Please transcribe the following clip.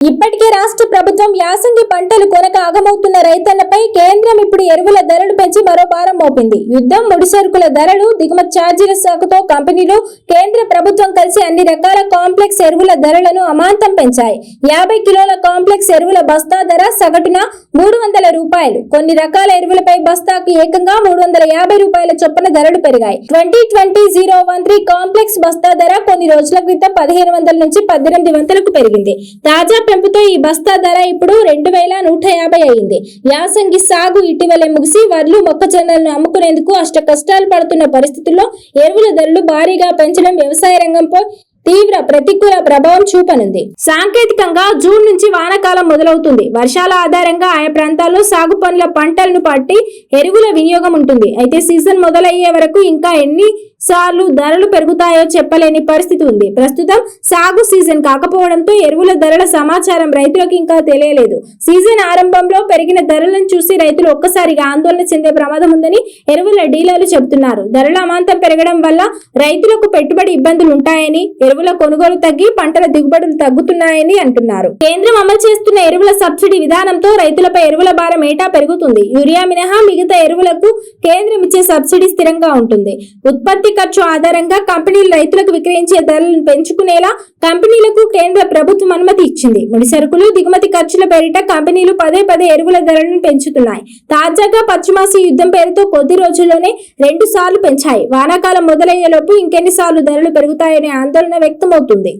ఇప్పటికే రాష్ట్ర ప్రభుత్వం యాసంగి పంటలు కొనక ఆగమవుతున్న రైతన్నపై కేంద్రం ఇప్పుడు ఎరువుల ధరలు పెంచి మరో భారం మోపింది. యుద్ధం, ముడిసరుకుల ధరలు, దిగుమతి ఛార్జీల శాఖతో కంపెనీలు, కేంద్ర ప్రభుత్వం కలిసి అన్ని రకాల కాంప్లెక్స్ ఎరువుల ధరలను అమాంతం పెంచాయి. 50 కిలోల కాంప్లెక్స్ ఎరువుల బస్తా ధర సగటున 300 రూపాయలు. కొన్ని రకాల ఎరువులపై బస్తాకు ఏకంగా 350 రూపాయల చొప్పున ధరలు పెరిగాయి. 2020-013 కాంప్లెక్స్ బస్తా ధర కొన్ని రోజుల క్రితం 1500 నుంచి 1800కు పెరిగింది. తాజా పెంపుతో ఈ బస్తా ధర ఇప్పుడు 2150 అయింది. యాసంగి సాగు ఇటీవలే ముగిసి వడ్లు, మొక్కజొన్నలను అమ్ముకునేందుకు అష్ట కష్టాలు పడుతున్న పరిస్థితుల్లో ఎరువుల ధరలు భారీగా పెంచడం వ్యవసాయ రంగంపై తీవ్ర ప్రతికూల ప్రభావం చూపనుంది. సాంకేతికంగా జూన్ నుంచి వానాకాలం మొదలవుతుంది. వర్షాల ఆధారంగా ఆయా ప్రాంతాల్లో సాగు పనుల పంటలను పట్టి ఎరువుల వినియోగం ఉంటుంది. అయితే సీజన్ మొదలయ్యే వరకు ఇంకా ఎన్ని సార్లు ధరలు పెరుగుతాయో చెప్పలేని పరిస్థితి ఉంది. ప్రస్తుతం సాగు సీజన్ కాకపోవడంతో ఎరువుల ధరల సమాచారం రైతులకు ఇంకా తెలియలేదు. సీజన్ ఆరంభంలో పెరిగిన ధరలను చూసి రైతులు ఒక్కసారిగా ఆందోళన చెందే ప్రమాదం ఉందని ఎరువుల డీలర్లు చెబుతున్నారు. ధరల అమాంతం పెరగడం వల్ల రైతులకు పెట్టుబడి ఇబ్బందులు ఉంటాయని, ఎరువుల కొనుగోలు తగ్గి పంటల దిగుబడులు తగ్గుతున్నాయని అంటున్నారు. కేంద్రం అమలు చేస్తున్న ఎరువుల సబ్సిడీ విధానంతో రైతులపై ఎరువుల భారం ఏటా పెరుగుతుంది. యూరియా మినహా మిగతా ఎరువులకు కేంద్రం ఇచ్చే సబ్సిడీ స్థిరంగా ఉంటుంది. ఉత్పత్తి ఖర్చు ఆధారంగా కంపెనీలు రైతులకు విక్రయించే ధరలను పెంచుకునేలా కంపెనీలకు కేంద్ర ప్రభుత్వం అనుమతి ఇచ్చింది. ముడిసరుకులు, దిగుమతి ఖర్చుల పేరిట కంపెనీలు పదే ఎరువుల ధరలను పెంచుతున్నాయి. తాజాగా పశ్చిమాసియా యుద్ధం పేరుతో కొద్ది రోజుల్లోనే 2 సార్లు పెంచాయి. వానాకాలం మొదలయ్యేలోపు ఇంకెన్నిసార్లు ధరలు పెరుగుతాయనే ఆందోళన వ్యక్తమవుతుంది.